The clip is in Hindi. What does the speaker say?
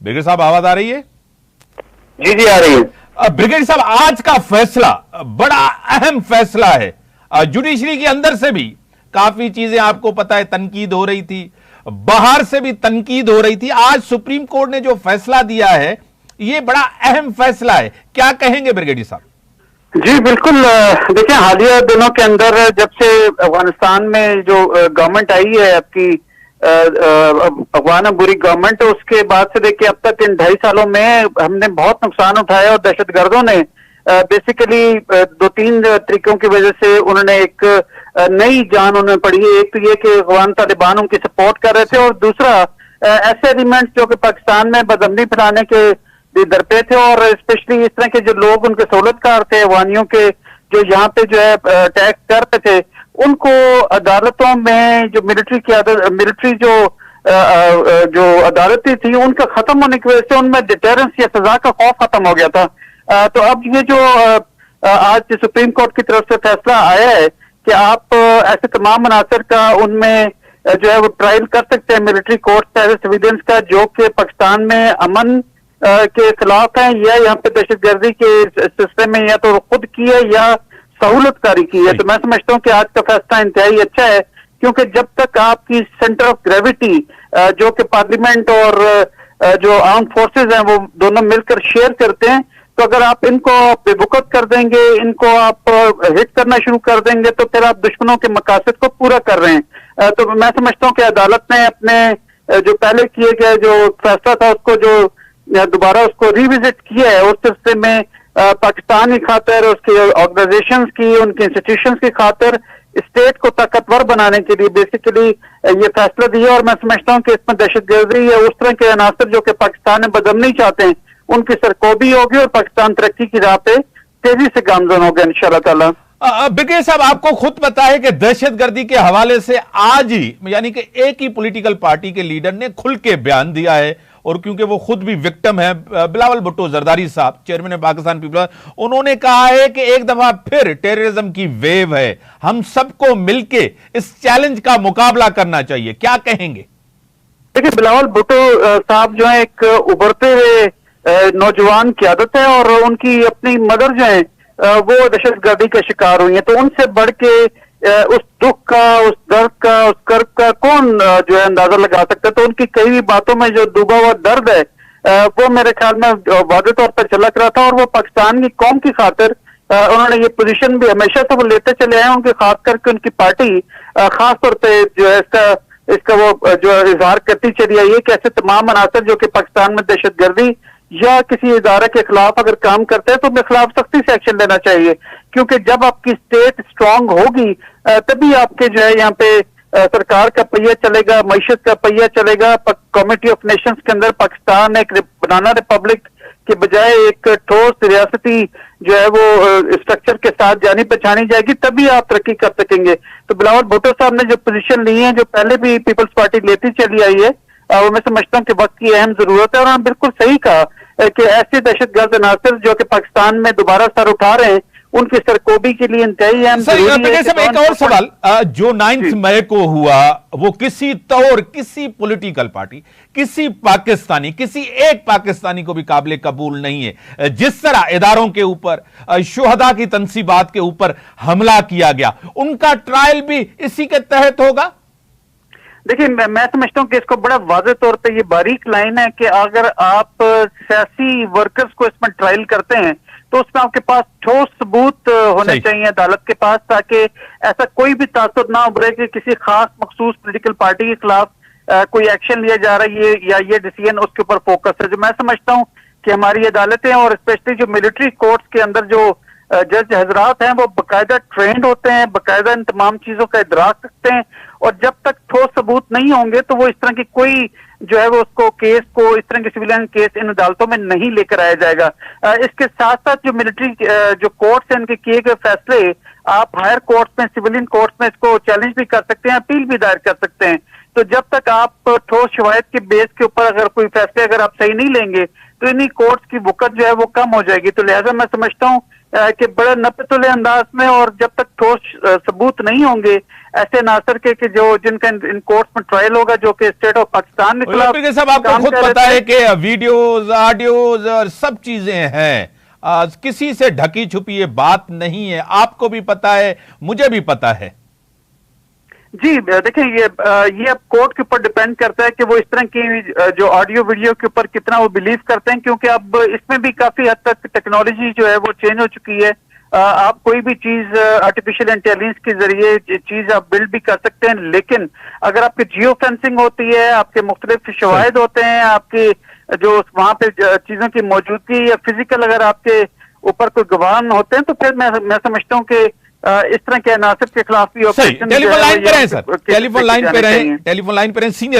ब्रिगेडियर साहब आवाज आ रही है? जी जी आ रही है। ब्रिगेडियर साहब, आज का फैसला बड़ा अहम फैसला है। जुडिशरी के अंदर से भी काफी चीजें आपको पता है तनकीद हो रही थी, बाहर से भी तनकीद हो रही थी। आज सुप्रीम कोर्ट ने जो फैसला दिया है ये बड़ा अहम फैसला है, क्या कहेंगे ब्रिगेडियर साहब? जी बिल्कुल, देखिए हालिया दिनों के अंदर जब से अफगानिस्तान में जो गवर्नमेंट आई है आपकी अफगान बुरी गवर्नमेंट, उसके बाद से देखिए अब तक इन 2.5 सालों में हमने बहुत नुकसान उठाया और दहशतगर्दों ने बेसिकली 2-3 तरीकों की वजह से उन्होंने एक नई जान उन्हें पड़ी है। एक तो ये कि अफगान तालिबान उनकी सपोर्ट कर रहे थे, और दूसरा ऐसे एलिमेंट्स जो कि पाकिस्तान में बदअमनी फैलाने के दर पे थे, और स्पेशली इस तरह के जो लोग उनके सहूलतकार थे अफगानियों के, जो यहाँ पे जो है अटैक कर रहे थे, उनको अदालतों में जो मिलिट्री जो अदालतें थी उनका खत्म होने की वजह से उनमें डिटेरेंस या सजा का खौफ खत्म हो गया था। तो अब ये जो आज सुप्रीम कोर्ट की तरफ से फैसला आया है कि आप ऐसे तमाम मनासर का उनमें जो है वो ट्रायल कर सकते हैं मिलिट्री कोर्ट एज सिविलियंस का, जो कि पाकिस्तान में अमन के खिलाफ है या यहाँ पे दहशतगर्दी के सिलसिले में या तो खुद की है या सहूलतकारी की है। तो मैं समझता हूँ कि आज का फैसला इंतहाई अच्छा है, क्योंकि जब तक आपकी सेंटर ऑफ ग्रेविटी जो कि पार्लियामेंट और जो आर्म फोर्सेज हैं वो दोनों मिलकर शेयर करते हैं, तो अगर आप इनको बेवकूफ कर देंगे, इनको आप हिट करना शुरू कर देंगे, तो फिर आप दुश्मनों के मकासद को पूरा कर रहे हैं। तो मैं समझता हूँ कि अदालत ने अपने जो पहले किए गए जो फैसला था उसको जो दोबारा उसको रिविजिट किया है, उस सिलसिले में पाकिस्तान की खातिर, उसकी ऑर्गेनाइजेशंस की, उनके इंस्टीट्यूशंस की खातिर स्टेट को ताकतवर बनाने के लिए बेसिकली ये फैसला दिया। और मैं समझता हूँ कि इसमें दहशतगर्दी या उस तरह के अनासर जो कि पाकिस्तान में बदमनी चाहते हैं उनकी सरकोबी होगी और पाकिस्तान तरक्की की राह पे तेजी से गामजन होगा इंशाल्लाह ताला। ब्रिगेडियर साहब, आपको खुद पता है कि दहशतगर्दी के हवाले से आज ही यानी कि एक ही पॉलिटिकल पार्टी के लीडर ने खुल के बयान दिया है, और क्योंकि वो खुद भी विक्टिम है, बिलावल भुट्टो जरदारी साहब, चेयरमैन ऑफ पाकिस्तान पीपल्स, उन्होंने कहा है कि एक दफा फिर टेररिज्म की वेव है, हम सबको मिलके इस चैलेंज का मुकाबला करना चाहिए, क्या कहेंगे? देखिए बिलावल भुट्टो साहब जो है एक उभरते हुए नौजवान क़यादत है, और उनकी अपनी मदर जो है वो दहशतगर्दी का शिकार हुई है। तो उनसे बढ़ के उस दुख का, उस दर्द का, उस कर्ब का कौन जो है अंदाजा लगा सकता है। तो उनकी कई भी बातों में जो डूबा हुआ दर्द है वो मेरे ख्याल में वादे तौर पर झलक रहा था, और वो पाकिस्तान की कौम की खातिर उन्होंने ये पोजीशन भी हमेशा से वो लेते चले आए। उनके खास करके उनकी पार्टी खास तौर पे जो है इसका वो जो इजहार करती चली आई है कि ऐसे तमाम अनासर जो कि पाकिस्तान में दहशतगर्दी या किसी इदारे के खिलाफ अगर काम करते हैं तो उनके खिलाफ सख्ती से एक्शन लेना चाहिए, क्योंकि जब आपकी स्टेट स्ट्रांग होगी तभी आपके जो है यहाँ पे सरकार का पहिया चलेगा, मईशत का पहिया चलेगा। कमेटी ऑफ नेशंस के अंदर पाकिस्तान एक बनाना रिपब्लिक के बजाय एक ठोस रियासती जो है वो स्ट्रक्चर के साथ जानी पहचानी जाएगी, तभी आप तरक्की कर सकेंगे। तो बिलावल भुट्टो साहब ने जो पोजीशन ली है, जो पहले भी पीपल्स पार्टी लेती चली आई है, वो मैं समझता हूँ कि वक्त की अहम जरूरत है। और उन्होंने बिल्कुल सही कहा कि ऐसे दहशतगर्द अनासर जो कि पाकिस्तान में दोबारा सर उठा रहे हैं उनकी सरकोबी के लिए इंतहाई अहम जरूरी है। एक और सवाल, जो 9 मई को हुआ वो किसी तौर किसी पॉलिटिकल पार्टी, किसी पाकिस्तानी, किसी एक पाकिस्तानी को भी काबिल कबूल नहीं है। जिस तरह इदारों के ऊपर, शुहदा की तंसीबात के ऊपर हमला किया गया, उनका ट्रायल भी इसी के तहत होगा। देखिए मैं समझता हूँ कि इसको बड़ा वाज़ेह तौर पे ये बारीक लाइन है कि अगर आप सियासी वर्कर्स को इसमें ट्रायल करते हैं तो उसमें आपके पास ठोस सबूत होने चाहिए अदालत के पास, ताकि ऐसा कोई भी तासुर ना उभरे कि किसी खास मखसूस पॉलिटिकल पार्टी के खिलाफ कोई एक्शन लिया जा रहा है या ये डिसीजन उसके ऊपर फोकस है। जो मैं समझता हूँ कि हमारी अदालतें और स्पेशली जो मिलिट्री कोर्ट्स के अंदर जो जज हजरात हैं वो बाकायदा ट्रेंड होते हैं, बाकायदा इन तमाम चीजों का इदराक रखते हैं, और जब तक ठोस सबूत नहीं होंगे तो वो इस तरह की कोई जो है वो उसको केस को, इस तरह के सिविलियन केस इन अदालतों में नहीं लेकर आया जाएगा। इसके साथ साथ जो मिलिट्री जो कोर्ट्स हैं, इनके किए गए फैसले आप हायर कोर्ट्स में, सिविलियन कोर्ट्स में इसको चैलेंज भी कर सकते हैं, अपील भी दायर कर सकते हैं। तो जब तक आप ठोस शवायद के बेस के ऊपर अगर कोई फैसले अगर आप सही नहीं लेंगे तो इन्हीं कोर्ट्स की वुकत जो है वो कम हो जाएगी। तो लिहाजा मैं समझता हूँ कि बड़े नपतुले अंदाज में और जब तक ठोस सबूत नहीं होंगे ऐसे नासर के जो जिनका इन कोर्ट्स में ट्रायल होगा, जो कि स्टेट ऑफ पाकिस्तान के खिलाफ साहब आपको खुद पता है कि वीडियोज ऑडियोज और सब चीजें हैं, किसी से ढकी छुपी ये बात नहीं है, आपको भी पता है, मुझे भी पता है। जी देखिए, ये अब कोर्ट के ऊपर डिपेंड करता है कि वो इस तरह की जो ऑडियो वीडियो के ऊपर कितना वो बिलीव करते हैं, क्योंकि अब इसमें भी काफी हद तक टेक्नोलॉजी जो है वो चेंज हो चुकी है। आप कोई भी चीज आर्टिफिशियल इंटेलिजेंस के जरिए चीज आप बिल्ड भी कर सकते हैं, लेकिन अगर आपकी जियो फेंसिंग होती है, आपके मुख्तलिफ शवाहिद होते हैं, आपके जो वहां पे चीजों की मौजूदगी या फिजिकल अगर आपके ऊपर कोई गवाह होते हैं, तो फिर मैं समझता हूँ कि इस तरह के अनासर के खिलाफ भी टेलीफोन लाइन पे रहें सर, टेलीफोन लाइन पे रहें, सीनियर